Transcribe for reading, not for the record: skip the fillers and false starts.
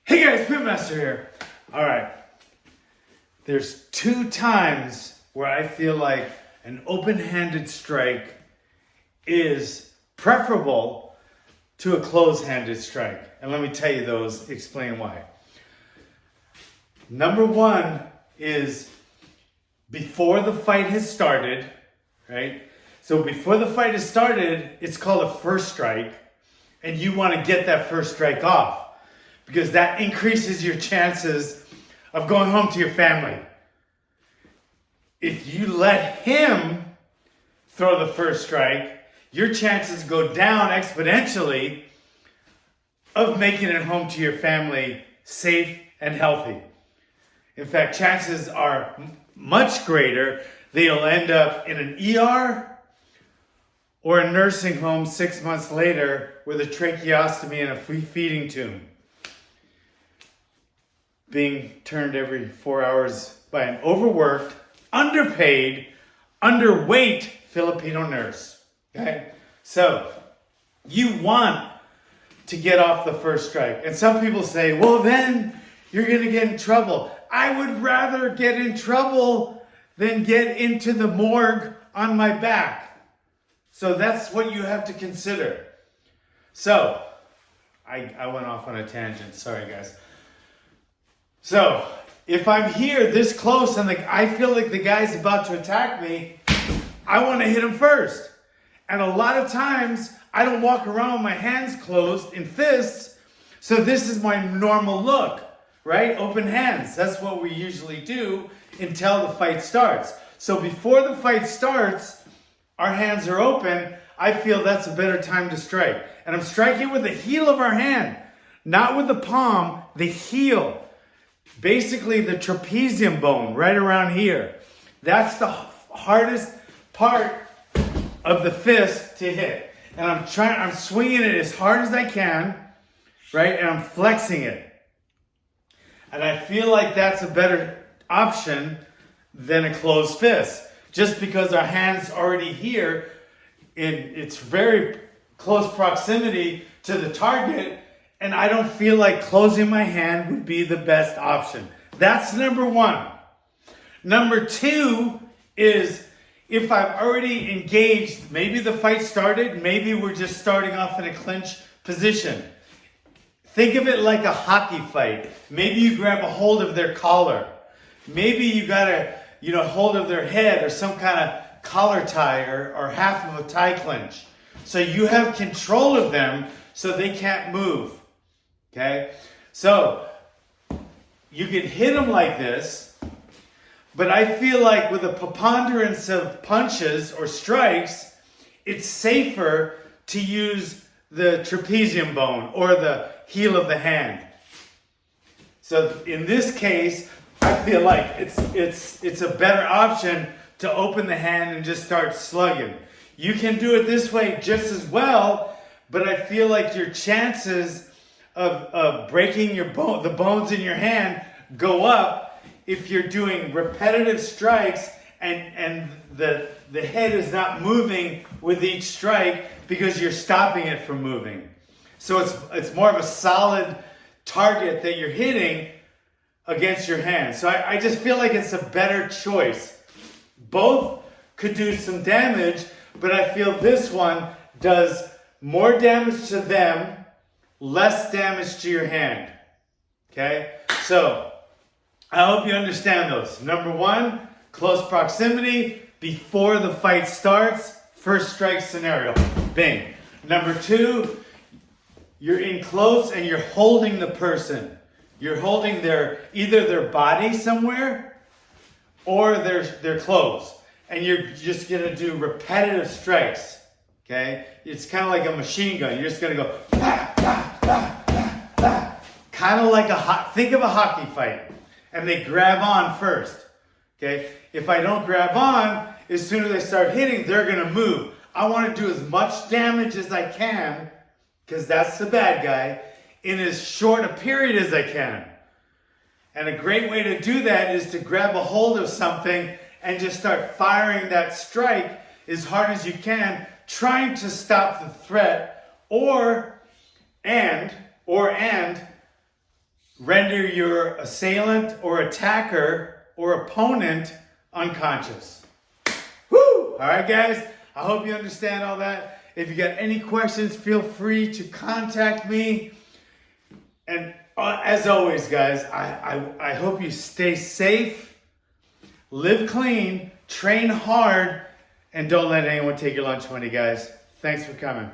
Hey guys, Pitmaster here. All right. There's 2 times where I feel like an open-handed strike is preferable to a closed-handed strike. And let me tell you those, explain why. Number 1 is before the fight has started, right? So before the fight has started, it's called a first strike, and you want to get that first strike off because that increases your chances of going home to your family. If you let him throw the first strike, your chances go down exponentially of making it home to your family safe and healthy. In fact, chances are much greater that you'll end up in an ER or a nursing home 6 months later with a tracheostomy and a feeding tube, being turned every 4 hours by an overworked, underpaid, underweight Filipino nurse. Okay? So, you want to get off the first strike. And some people say, well, then you're going to get in trouble. I would rather get in trouble than get into the morgue on my back. So that's what you have to consider. So, I went off on a tangent. Sorry, guys. So, if I'm here this close and I feel like the guy's about to attack me, I want to hit him first. And a lot of times, I don't walk around with my hands closed in fists. So this is my normal look, right? Open hands. That's what we usually do until the fight starts. So before the fight starts, our hands are open. I feel that's a better time to strike. And I'm striking with the heel of our hand, not with the palm, the heel. Basically the trapezium bone right around here. That's the hardest part of the fist to hit. And I'm swinging it as hard as I can, right? And I'm flexing it. And I feel like that's a better option than a closed fist. Just because our hand's already here, it's very close proximity to the target, and I don't feel like closing my hand would be the best option. That's number 1. Number 2 is if I've already engaged, maybe the fight started, maybe we're just starting off in a clinch position. Think of it like a hockey fight. Maybe you grab a hold of their collar. Maybe you got a hold of their head or some kind of collar tie or half of a tie clinch. So you have control of them so they can't move. Okay? So you can hit them like this, but I feel like with a preponderance of punches or strikes, it's safer to use the trapezium bone or the heel of the hand. So in this case, I feel like it's a better option to open the hand and just start slugging. You can do it this way just as well, but I feel like your chances of breaking the bones in your hand go up if you're doing repetitive strikes and the head is not moving with each strike because you're stopping it from moving. So it's more of a solid target that you're hitting against your hand. So I just feel like it's a better choice. Both could do some damage, but I feel this one does more damage to them, less damage to your hand. Okay? So, I hope you understand those. Number 1, close proximity before the fight starts, first strike scenario. Bang. Number 2, you're in close and you're holding the person. You're holding either their body somewhere or their clothes. And you're just going to do repetitive strikes. Okay? It's kind of like a machine gun. You're just going to go, bah, bah, bah, bah, bah. Kind of like think of a hockey fight. And they grab on first. Okay? If I don't grab on, as soon as I start hitting, they're going to move. I want to do as much damage as I can, because that's the bad guy, in as short a period as I can. And a great way to do that is to grab a hold of something and just start firing that strike as hard as you can, trying to stop the threat, or render your assailant or attacker or opponent unconscious. Woo! All right, guys. I hope you understand all that. If you got any questions, feel free to contact me. And as always, guys, I hope you stay safe, live clean, train hard, and don't let anyone take your lunch money, guys. Thanks for coming.